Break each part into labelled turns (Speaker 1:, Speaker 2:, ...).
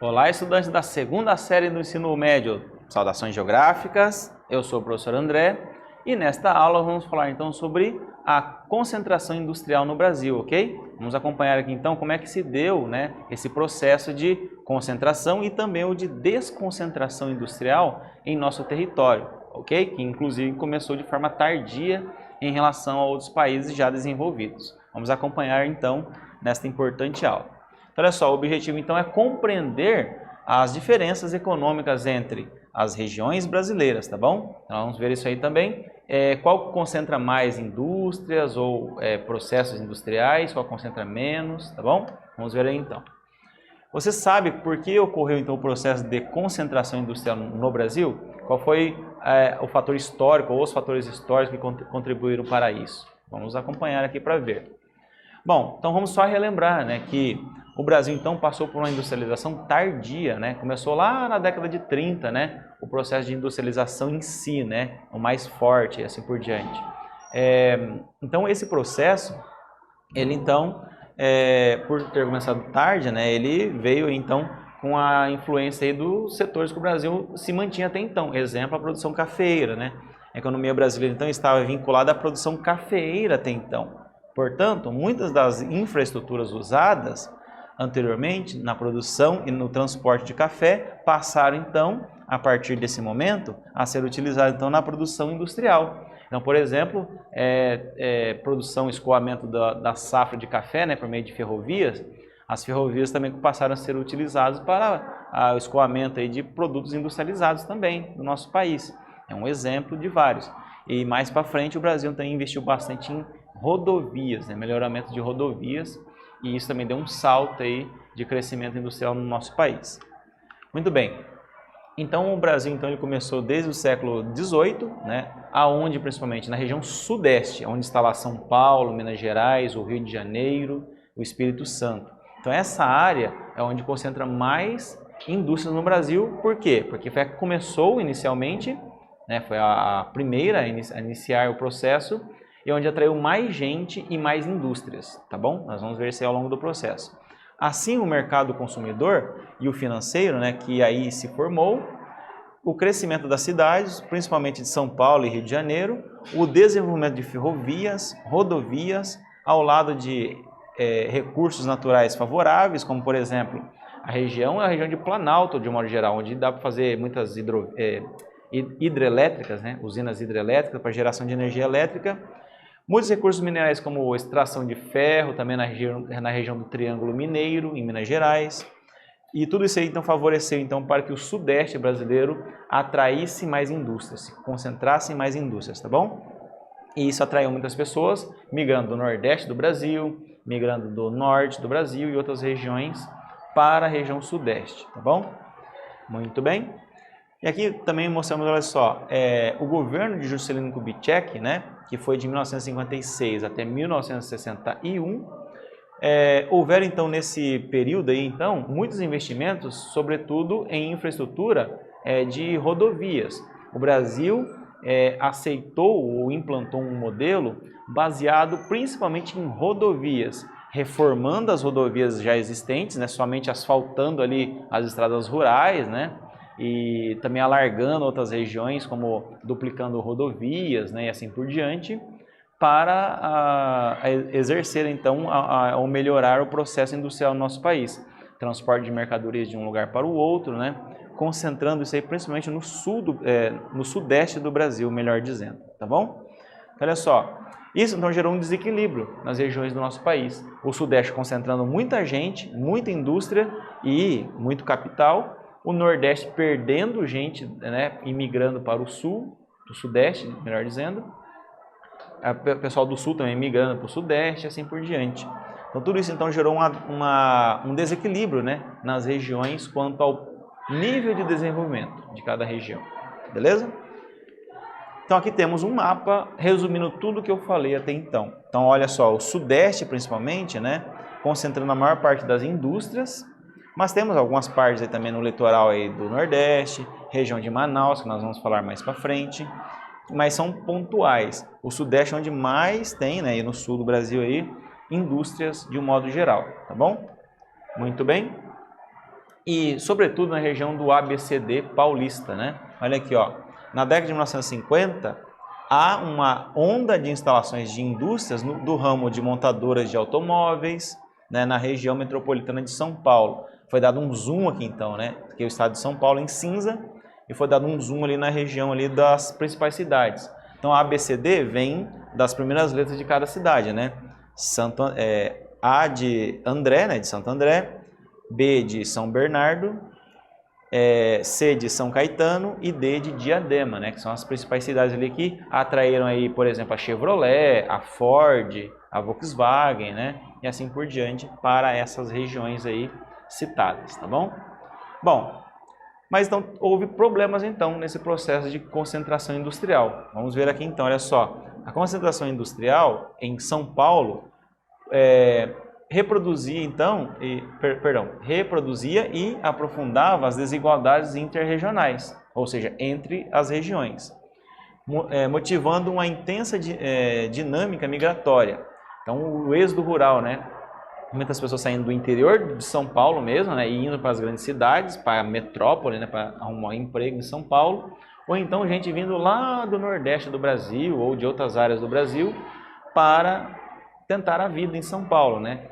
Speaker 1: Olá, estudantes da segunda série do ensino médio. Saudações geográficas, eu sou o professor André e nesta aula vamos falar então sobre a concentração industrial no Brasil, ok? Vamos acompanhar aqui então como é que se deu, esse processo de concentração e também o de desconcentração industrial em nosso território, ok? Que inclusive começou de forma tardia em relação a outros países já desenvolvidos. Vamos acompanhar então nesta importante aula. Olha só, o objetivo então é compreender as diferenças econômicas entre as regiões brasileiras, tá bom? Então, vamos ver isso aí também. Qual concentra mais indústrias ou processos industriais, qual concentra menos, tá bom? Vamos ver aí então. Você sabe por que ocorreu então o processo de concentração industrial no Brasil? Qual foi o fator histórico ou os fatores históricos que contribuíram para isso? Vamos acompanhar aqui para ver. Bom, então vamos só relembrar, que o Brasil então passou por uma industrialização tardia, Começou lá na década de 30, o processo de industrialização em si, o mais forte e assim por diante. Então esse processo, ele então, por ter começado tarde, ele veio então com a influência aí dos setores que o Brasil se mantinha até então. Exemplo, a produção cafeeira, A economia brasileira então estava vinculada à produção cafeeira até então. Portanto, muitas das infraestruturas usadas anteriormente na produção e no transporte de café passaram então, a partir desse momento, a ser utilizadas então na produção industrial. Então, por exemplo, produção e escoamento da safra de café, por meio de ferrovias, as ferrovias também passaram a ser utilizadas para o escoamento aí de produtos industrializados também no nosso país. É um exemplo de vários. E mais para frente o Brasil também investiu bastante em rodovias, melhoramento de rodovias, e isso também deu um salto aí de crescimento industrial no nosso país. Muito bem, então o Brasil então, ele começou desde o século XVIII, aonde principalmente na região sudeste, onde está lá São Paulo, Minas Gerais, o Rio de Janeiro, o Espírito Santo. Então essa área é onde concentra mais indústrias no Brasil. Por quê? Porque foi a que começou inicialmente, foi a primeira a iniciar o processo, e onde atraiu mais gente e mais indústrias, tá bom? Nós vamos ver isso aí ao longo do processo. Assim, o mercado consumidor e o financeiro, que aí se formou, o crescimento das cidades, principalmente de São Paulo e Rio de Janeiro, o desenvolvimento de ferrovias, rodovias, ao lado de recursos naturais favoráveis, como por exemplo, a região de Planalto, de um modo geral, onde dá para fazer muitas hidrelétricas, usinas hidrelétricas para geração de energia elétrica. Muitos recursos minerais como extração de ferro, também na região do Triângulo Mineiro, em Minas Gerais. E tudo isso aí então favoreceu então, para que o sudeste brasileiro atraísse mais indústrias, se concentrasse em mais indústrias, tá bom? E isso atraiu muitas pessoas, migrando do nordeste do Brasil, migrando do norte do Brasil e outras regiões para a região sudeste, tá bom? Muito bem. E aqui também mostramos, olha só, o governo de Juscelino Kubitschek, que foi de 1956 até 1961, houveram então nesse período aí, então, muitos investimentos, sobretudo em infraestrutura de rodovias. O Brasil aceitou ou implantou um modelo baseado principalmente em rodovias, reformando as rodovias já existentes, somente asfaltando ali as estradas rurais, e também alargando outras regiões, como duplicando rodovias, e assim por diante, para exercer então ou melhorar o processo industrial no nosso país. Transporte de mercadorias de um lugar para o outro, concentrando isso aí principalmente no sudeste do Brasil, melhor dizendo, tá bom? Olha só, isso então gerou um desequilíbrio nas regiões do nosso país. O sudeste concentrando muita gente, muita indústria e muito capital, o nordeste perdendo gente, imigrando para o sul, do sudeste, melhor dizendo, o pessoal do sul também migrando para o sudeste, assim por diante. Então tudo isso então gerou um desequilíbrio, nas regiões quanto ao nível de desenvolvimento de cada região, beleza? Então aqui temos um mapa resumindo tudo que eu falei até então. Então olha só, o sudeste principalmente, concentrando a maior parte das indústrias, mas temos algumas partes aí também no litoral aí do Nordeste, região de Manaus, que nós vamos falar mais para frente, mas são pontuais. O Sudeste é onde mais tem, e no sul do Brasil aí, indústrias de um modo geral, tá bom? Muito bem. e sobretudo na região do ABCD paulista, né? Olha aqui, ó, na década de 1950 há uma onda de instalações de indústrias do ramo de montadoras de automóveis, né, na região metropolitana de São Paulo. Foi dado um zoom aqui então, né? Porque o estado de São Paulo em cinza e foi dado um zoom ali na região ali das principais cidades. Então a ABCD vem das primeiras letras de cada cidade, né? A de André, né, de Santo André, B de São Bernardo, C de São Caetano e D de Diadema, né, que são as principais cidades ali que atraíram aí, por exemplo, a Chevrolet, a Ford, a Volkswagen, né, e assim por diante para essas regiões aí citadas, tá bom? Bom, mas então houve problemas então nesse processo de concentração industrial. Vamos ver aqui então, olha só, a concentração industrial em São Paulo reproduzia e aprofundava as desigualdades interregionais, ou seja, entre as regiões, motivando uma intensa dinâmica migratória. Então, o êxodo rural, né? Muitas pessoas saindo do interior de São Paulo mesmo, né, e indo para as grandes cidades, para a metrópole, né, para arrumar emprego em São Paulo, ou então gente vindo lá do Nordeste do Brasil ou de outras áreas do Brasil para tentar a vida em São Paulo, né,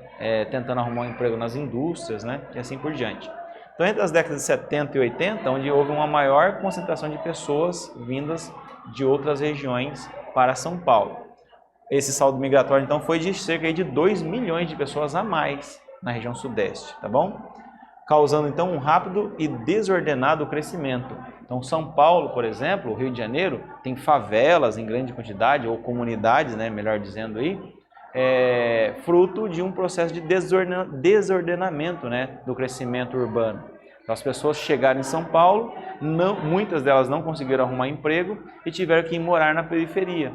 Speaker 1: tentando arrumar um emprego nas indústrias, né, e assim por diante. Então, entre as décadas de 70 e 80, onde houve uma maior concentração de pessoas vindas de outras regiões para São Paulo. Esse saldo migratório, então, foi de cerca de 2 milhões de pessoas a mais na região sudeste, tá bom? Causando, então, um rápido e desordenado crescimento. Então, São Paulo, por exemplo, o Rio de Janeiro, tem favelas em grande quantidade, ou comunidades, né, melhor dizendo aí, fruto de um processo de desordenamento, né, do crescimento urbano. Então, as pessoas chegaram em São Paulo, muitas delas não conseguiram arrumar emprego e tiveram que ir morar na periferia.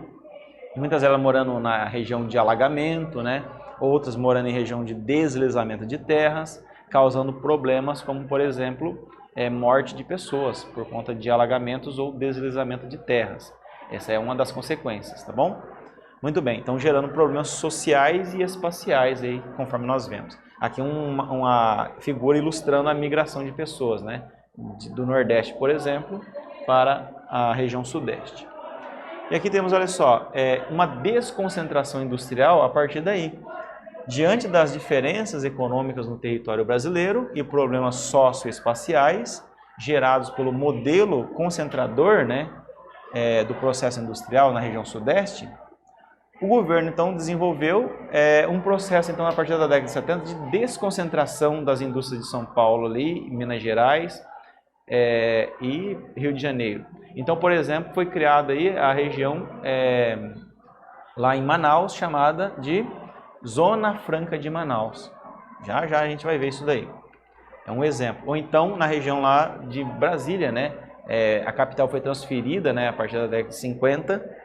Speaker 1: Muitas delas morando na região de alagamento, né? Outras morando em região de deslizamento de terras, causando problemas como, por exemplo, morte de pessoas por conta de alagamentos ou deslizamento de terras. Essa é uma das consequências, tá bom? Muito bem, então gerando problemas sociais e espaciais, aí, conforme nós vemos. Aqui uma figura ilustrando a migração de pessoas, né? Do Nordeste, por exemplo, para a região Sudeste. E aqui temos, olha só, uma desconcentração industrial a partir daí. Diante das diferenças econômicas no território brasileiro e problemas socioespaciais gerados pelo modelo concentrador, né, do processo industrial na região Sudeste, o governo então desenvolveu um processo então a partir da década de 70 de desconcentração das indústrias de São Paulo ali, Minas Gerais e Rio de Janeiro. Então, por exemplo, foi criada aí a região lá em Manaus chamada de Zona Franca de Manaus. Já a gente vai ver isso daí. É um exemplo. Ou então na região lá de Brasília, né? A capital foi transferida, né, a partir da década de 50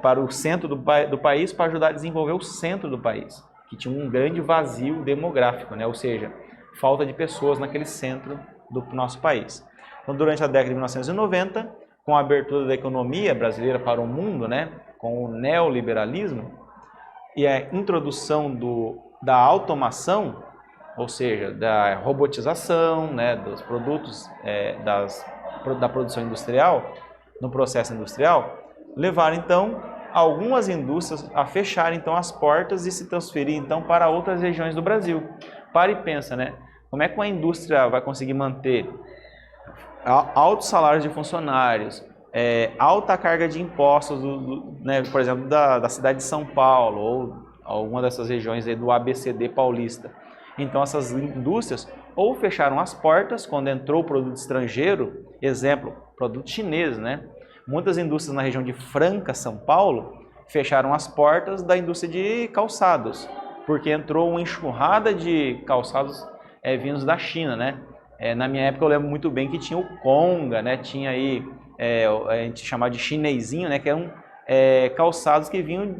Speaker 1: para o centro do país para ajudar a desenvolver o centro do país, que tinha um grande vazio demográfico, né? Ou seja, falta de pessoas naquele centro do nosso país. Então, durante a década de 1990, com a abertura da economia brasileira para o mundo, né, com o neoliberalismo e a introdução da automação, ou seja, da robotização, né, dos produtos da produção industrial, no processo industrial, levaram então algumas indústrias a fecharem então as portas e se transferir então para outras regiões do Brasil. Para e pensa, né? Como é que uma indústria vai conseguir manter altos salários de funcionários, alta carga de impostos, né, por exemplo, da cidade de São Paulo ou alguma dessas regiões aí do ABCD paulista. Então essas indústrias ou fecharam as portas quando entrou o produto estrangeiro, exemplo, produto chinês, né? Muitas indústrias na região de Franca, São Paulo, fecharam as portas da indústria de calçados, porque entrou uma enxurrada de calçados vindos da China, né? Na minha época eu lembro muito bem que tinha o Conga, né? Tinha aí, a gente chamava de chinesinho, né? Que eram calçados que vinham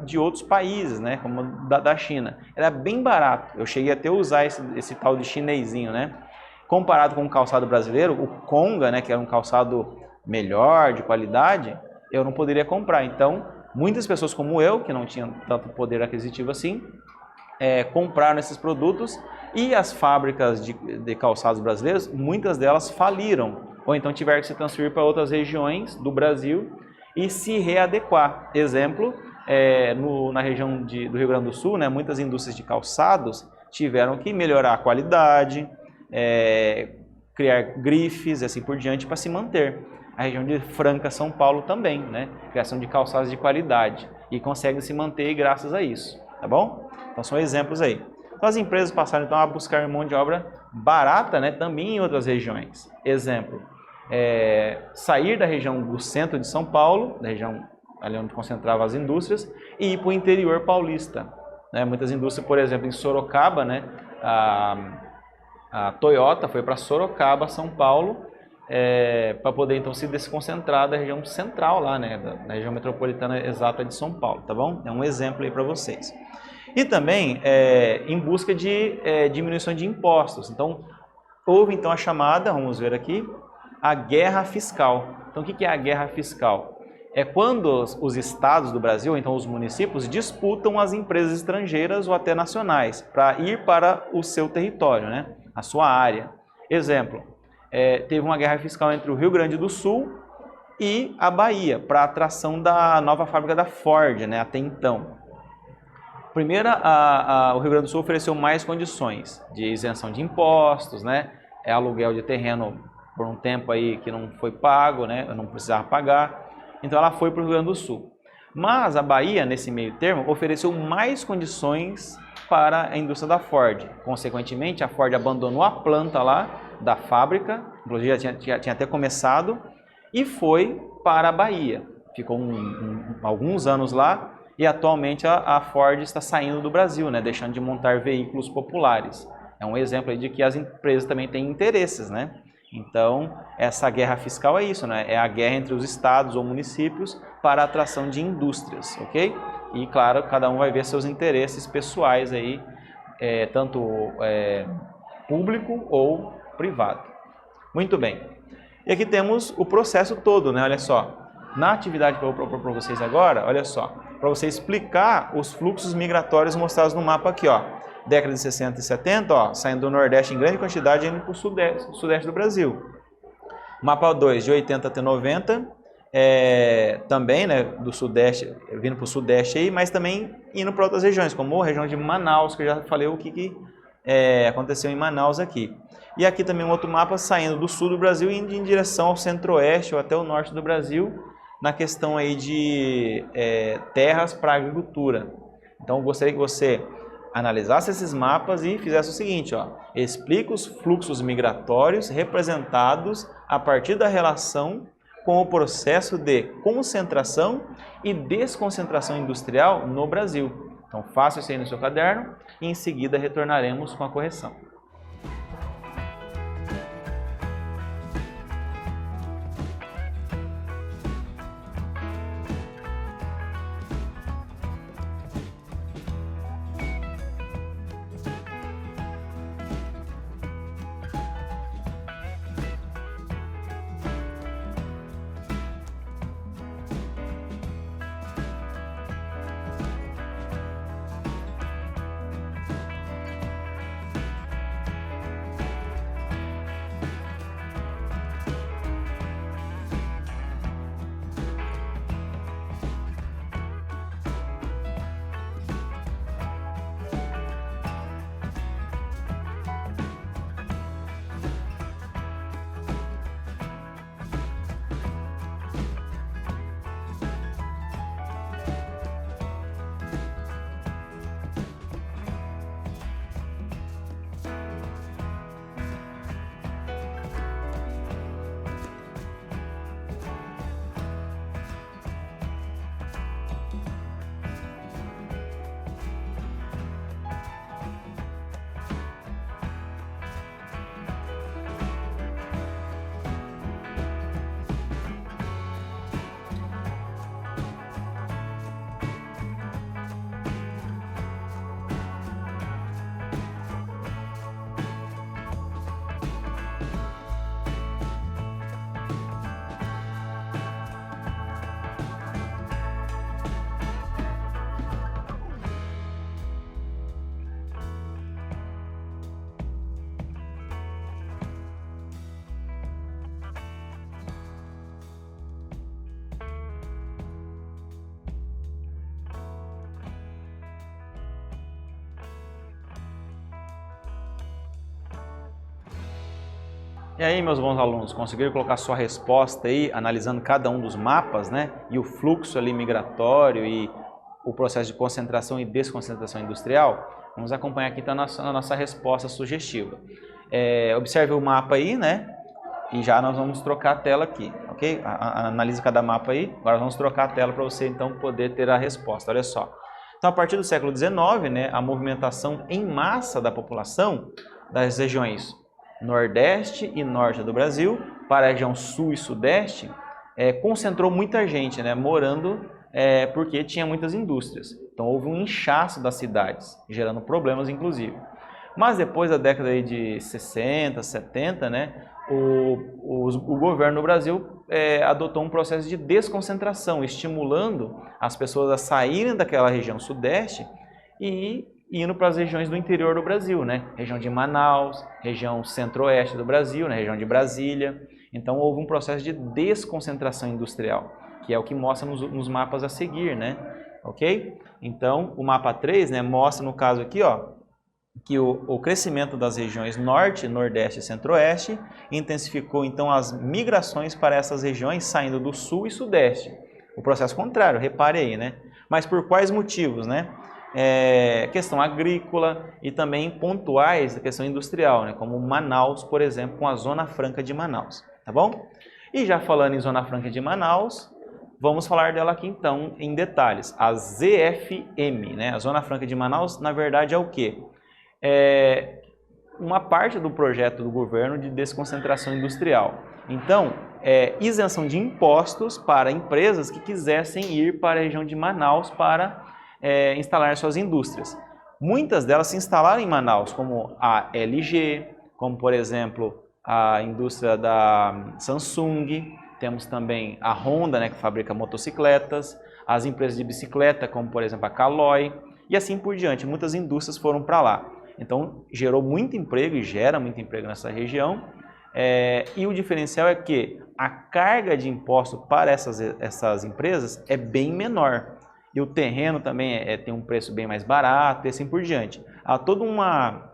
Speaker 1: de outros países, né? Como da China. Era bem barato, eu cheguei até a usar esse tal de chinesinho, né? Comparado com o calçado brasileiro, o Conga, né? Que era um calçado melhor, de qualidade, eu não poderia comprar. Então, muitas pessoas como eu, que não tinham tanto poder aquisitivo assim, compraram esses produtos E as fábricas de calçados brasileiros, muitas delas faliram, ou então tiveram que se transferir para outras regiões do Brasil e se readequar. Exemplo, na região do Rio Grande do Sul, né, muitas indústrias de calçados tiveram que melhorar a qualidade, criar grifes e assim por diante para se manter. A região de Franca, São Paulo também, né, criação de calçados de qualidade e consegue se manter graças a isso, tá bom? Então são exemplos aí. Então as empresas passaram então a buscar mão de obra barata, né, também em outras regiões. Exemplo, sair da região do centro de São Paulo, da região ali onde concentravam as indústrias, e ir para o interior paulista. Né? Muitas indústrias, por exemplo, em Sorocaba, né, a Toyota foi para Sorocaba, São Paulo, para poder então se desconcentrar da região central lá, né, da região metropolitana exata de São Paulo, tá bom? É um exemplo aí para vocês. E também em busca de diminuição de impostos. Então, houve então a chamada, vamos ver aqui, a guerra fiscal. Então, o que é a guerra fiscal? É quando os estados do Brasil, então os municípios, disputam as empresas estrangeiras ou até nacionais para ir para o seu território, né, a sua área. Exemplo, teve uma guerra fiscal entre o Rio Grande do Sul e a Bahia para a atração da nova fábrica da Ford, né, até então. Primeiro, o Rio Grande do Sul ofereceu mais condições de isenção de impostos, né, aluguel de terreno por um tempo aí que não foi pago, né, não precisava pagar. Então ela foi para o Rio Grande do Sul. Mas a Bahia, nesse meio termo, ofereceu mais condições para a indústria da Ford. Consequentemente, a Ford abandonou a planta lá da fábrica, inclusive já tinha até começado, e foi para a Bahia. Ficou alguns anos lá e atualmente a Ford está saindo do Brasil, né, deixando de montar veículos populares. É um exemplo aí de que as empresas também têm interesses, né? Então, essa guerra fiscal é isso, né? É a guerra entre os estados ou municípios para a atração de indústrias, ok? E, claro, cada um vai ver seus interesses pessoais aí, tanto público ou privado. Muito bem. E aqui temos o processo todo, né? Olha só. Na atividade que eu vou propor para vocês agora, olha só, para você explicar os fluxos migratórios mostrados no mapa aqui, ó. Década de 60 e 70, ó, saindo do Nordeste em grande quantidade e indo para o Sudeste do Brasil. Mapa 2, de 80 até 90, também, né, do Sudeste, vindo para o Sudeste aí, mas também indo para outras regiões, como a região de Manaus, que eu já falei o que aconteceu em Manaus aqui. E aqui também um outro mapa saindo do sul do Brasil e indo em direção ao centro-oeste ou até o norte do Brasil, na questão aí de terras para agricultura. Então, eu gostaria que você analisasse esses mapas e fizesse o seguinte, ó, explica os fluxos migratórios representados a partir da relação com o processo de concentração e desconcentração industrial no Brasil. Então, faça isso aí no seu caderno e em seguida retornaremos com a correção. E aí, meus bons alunos, conseguiram colocar sua resposta aí, analisando cada um dos mapas, né? E o fluxo ali migratório e o processo de concentração e desconcentração industrial? Vamos acompanhar aqui então a nossa resposta sugestiva. Observe o mapa aí, né? E já nós vamos trocar a tela aqui, ok? Analise cada mapa aí. Agora vamos trocar a tela para você então poder ter a resposta. Olha só. Então, a partir do século XIX, né, a movimentação em massa da população das regiões Nordeste e Norte do Brasil para a região Sul e Sudeste concentrou muita gente, né, morando porque tinha muitas indústrias. Então houve um inchaço das cidades, gerando problemas inclusive. Mas depois da década aí de 60, 70, né, o governo do Brasil adotou um processo de desconcentração, estimulando as pessoas a saírem daquela região Sudeste e indo para as regiões do interior do Brasil, né? Região de Manaus, região centro-oeste do Brasil, né? Região de Brasília. Então houve um processo de desconcentração industrial, que é o que mostra nos mapas a seguir, né? Ok? Então o mapa 3, né, mostra no caso aqui, ó, que o crescimento das regiões Norte, Nordeste e Centro-Oeste intensificou então as migrações para essas regiões saindo do Sul e Sudeste. O processo contrário, repare aí, né? Mas por quais motivos, né? Questão agrícola e também pontuais da questão industrial, né? Como Manaus, por exemplo, com a Zona Franca de Manaus, tá bom? E já falando em Zona Franca de Manaus, vamos falar dela aqui então em detalhes. A ZFM, né? A Zona Franca de Manaus, na verdade, é o quê? Uma parte do projeto do governo de desconcentração industrial. Então, isenção de impostos para empresas que quisessem ir para a região de Manaus para instalar suas indústrias. Muitas delas se instalaram em Manaus, como a LG, como por exemplo a indústria da Samsung, temos também a Honda, né, que fabrica motocicletas, as empresas de bicicleta, como por exemplo a Caloi, e assim por diante. Muitas indústrias foram para lá. Então gerou muito emprego e gera muito emprego nessa região. E o diferencial é que a carga de imposto para essas empresas é bem menor. E o terreno também tem um preço bem mais barato e assim por diante. Há toda uma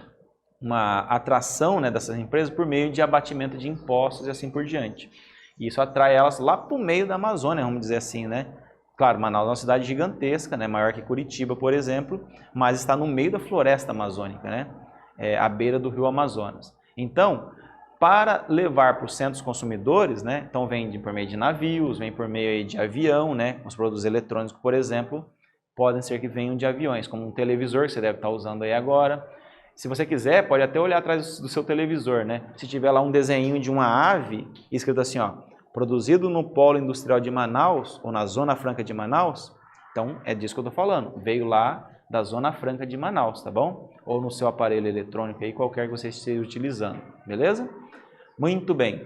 Speaker 1: atração, né, dessas empresas por meio de abatimento de impostos e assim por diante. E isso atrai elas lá para o meio da Amazônia, vamos dizer assim, né? Claro, Manaus é uma cidade gigantesca, né, maior que Curitiba, por exemplo, mas está no meio da floresta amazônica, né? À beira do rio Amazonas. Então, para levar para os centros consumidores, né, então vem por meio de navios, vem por meio de avião, né, os produtos eletrônicos, por exemplo, podem ser que venham de aviões, como um televisor que você deve estar usando aí agora. Se você quiser, pode até olhar atrás do seu televisor, né? Se tiver lá um desenho de uma ave, escrito assim, ó, produzido no Polo Industrial de Manaus, ou na Zona Franca de Manaus, então é disso que eu estou falando, veio lá da Zona Franca de Manaus, tá bom? Ou no seu aparelho eletrônico aí, qualquer que você esteja utilizando, beleza? Muito bem.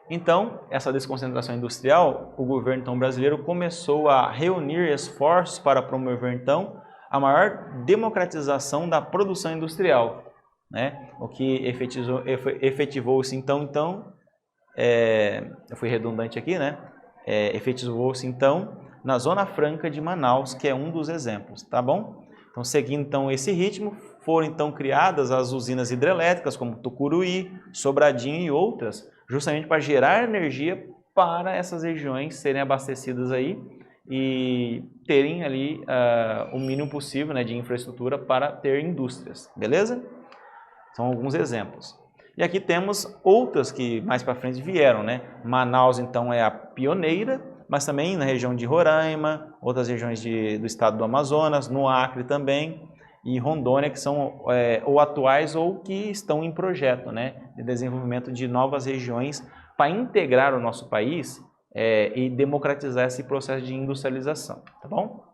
Speaker 1: Então, essa desconcentração industrial, o governo então, brasileiro começou a reunir esforços para promover então a maior democratização da produção industrial, né? O que efetivou-se então eu fui redundante aqui, né? Efetivou-se então na Zona Franca de Manaus, que é um dos exemplos, tá bom? Então, seguindo então esse ritmo, foram então criadas as usinas hidrelétricas como Tucuruí, Sobradinho e outras, justamente para gerar energia para essas regiões serem abastecidas aí e terem ali o mínimo possível, né, de infraestrutura para ter indústrias, beleza? São alguns exemplos. E aqui temos outras que mais para frente vieram, né? Manaus então é a pioneira, mas também na região de Roraima, outras regiões do estado do Amazonas, no Acre também, e Rondônia, que são ou atuais ou que estão em projeto, né, de desenvolvimento de novas regiões para integrar o nosso país e democratizar esse processo de industrialização, tá bom?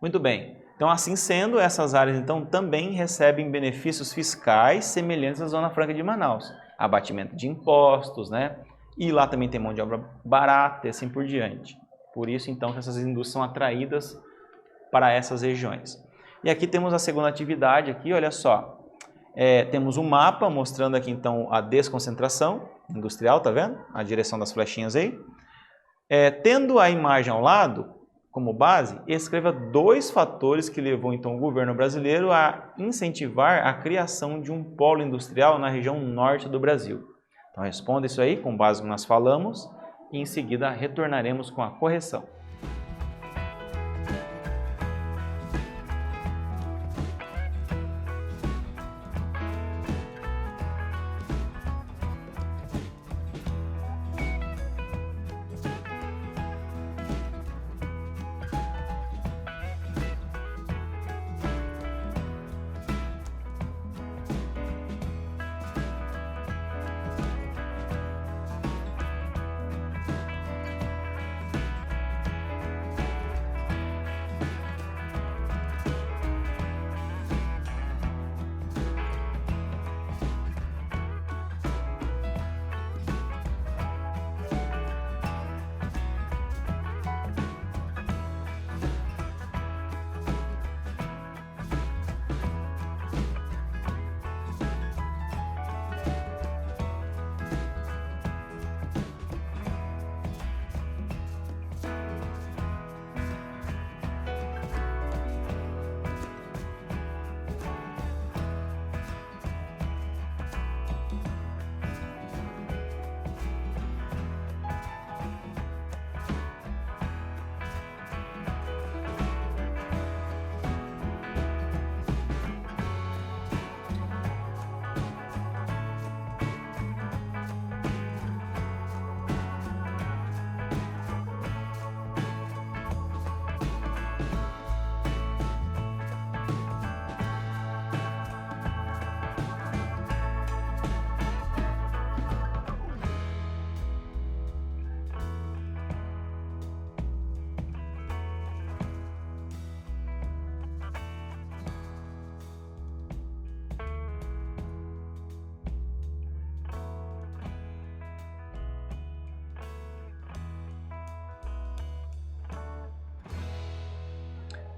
Speaker 1: Muito bem. Então, assim sendo, essas áreas então também recebem benefícios fiscais semelhantes à Zona Franca de Manaus, abatimento de impostos, né? E lá também tem mão de obra barata e assim por diante. Por isso, então, que essas indústrias são atraídas para essas regiões. E aqui temos a segunda atividade, aqui, olha só. Temos um mapa mostrando aqui, então, a desconcentração industrial, tá vendo? A direção das flechinhas aí. Tendo a imagem ao lado, como base, escreva 2 fatores que levou então o governo brasileiro a incentivar a criação de um polo industrial na região norte do Brasil. Então responda isso aí com base no que nós falamos e em seguida retornaremos com a correção.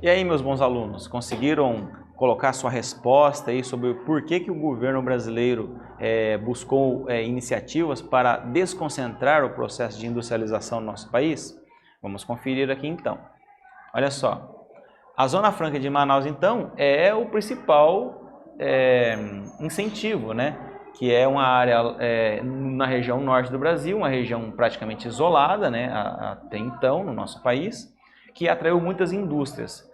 Speaker 1: E aí, meus bons alunos, conseguiram colocar sua resposta aí sobre o porquê que o governo brasileiro buscou iniciativas para desconcentrar o processo de industrialização no nosso país? Vamos conferir aqui então. Olha só, a Zona Franca de Manaus então é o principal incentivo, né? Que é uma área na região norte do Brasil, uma região praticamente isolada, né? Até então no nosso país, que atraiu muitas indústrias.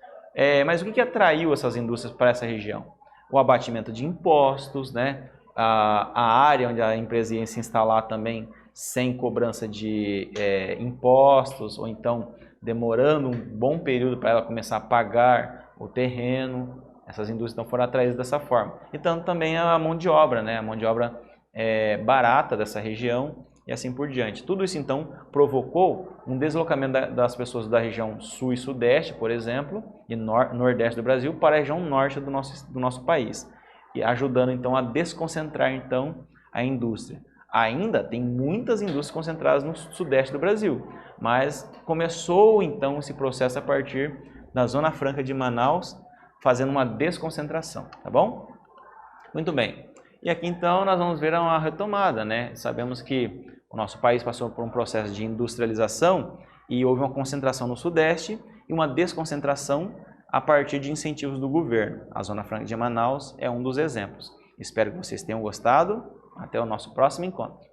Speaker 1: Mas o que atraiu essas indústrias para essa região? O abatimento de impostos, né? A área onde a empresa ia se instalar também sem cobrança de impostos, ou então demorando um bom período para ela começar a pagar o terreno. Essas indústrias então foram atraídas dessa forma. Então também a mão de obra, né? A mão de obra barata dessa região e assim por diante. Tudo isso então provocou um deslocamento das pessoas da região sul e sudeste, por exemplo, e nordeste do Brasil para a região norte do nosso país, e ajudando então a desconcentrar então a indústria. Ainda tem muitas indústrias concentradas no sudeste do Brasil, mas começou então esse processo a partir da Zona Franca de Manaus, fazendo uma desconcentração, tá bom? Muito bem. E aqui então nós vamos ver uma retomada, né? Sabemos que o nosso país passou por um processo de industrialização e houve uma concentração no sudeste e uma desconcentração a partir de incentivos do governo. A Zona Franca de Manaus é um dos exemplos. Espero que vocês tenham gostado. Até o nosso próximo encontro.